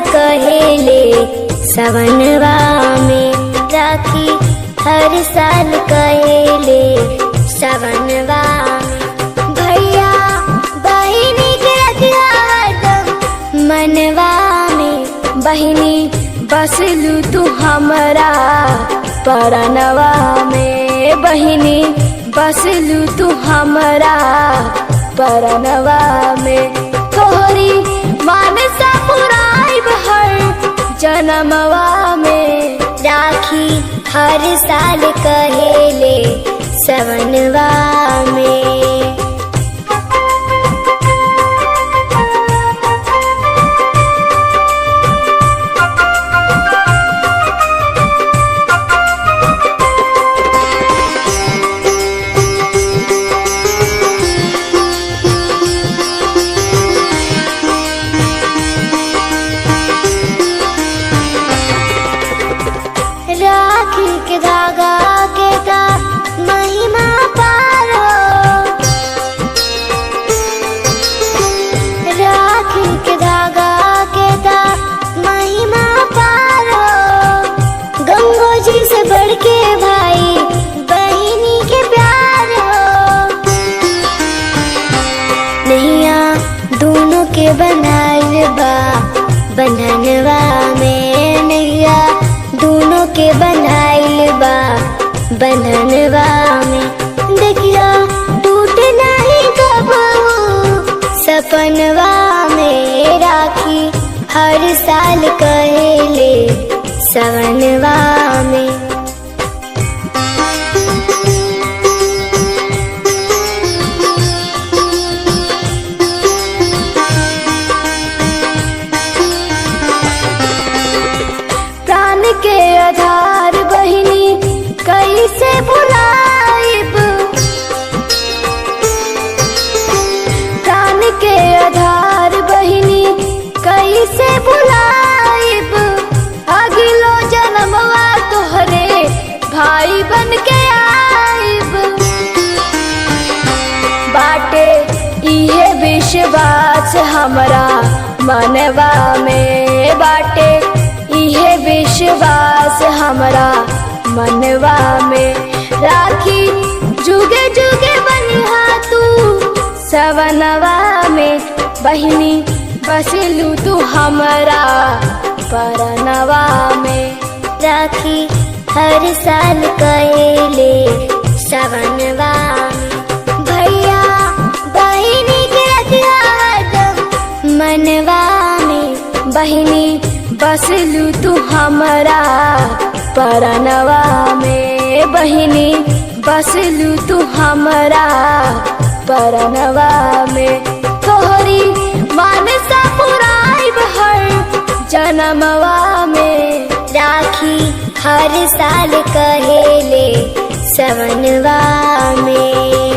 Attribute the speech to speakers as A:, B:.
A: कहेले सवनवा में, राखी हर साल कहेले सवनवा में। भैया बहिनी के रखिया हरदम मनवा में, बहिनी बसलू तू हमरा परनवा में, बहिनी बसलू तू हमरा परनवा में। तोहरी मानसा पुराइब हर जनमवा में, राखी हर साल कहेले सवनवा में। राखी के धागा के का महिमा पारो, राखी के धागा के का महिमा पारो। गंगो जी से बढ़ के भाई बहिनी के प्यार हो, नैया दोनों के बनाइल बा बंधनवा में, नैया दोनों के बनाइल बा बंधनवा में। देखिया टूट नहीं कबहू सपनवा में, राखी हर साल कहेले सवनवा में। के आधार बहिनी कैसे भुलाइब, प्राण के आधार बहिनी कैसे भुलाइब। अगलो जन्मवा तोहरे भाई बन के आइब, बाटे इहे विश्वास हमरा मनवा में, बाटे इहे विश्वास हमरा मनवा में। राखी जुगे जुगे बनिहा तू सवनवा में, बहिनी बसलू तू हमरा परनवा में, राखी हर साल कहेले सवनवा में। भैया बहिनी के रखिया हरदम मनवा में, बहिनी बसलू तू हमरा परनवा में, बहिनी बसलू तू हमरा परनवा में। तोहरी मानसा पुराइब हर जनमवा में, राखी हर साल कहेले सवनवा में।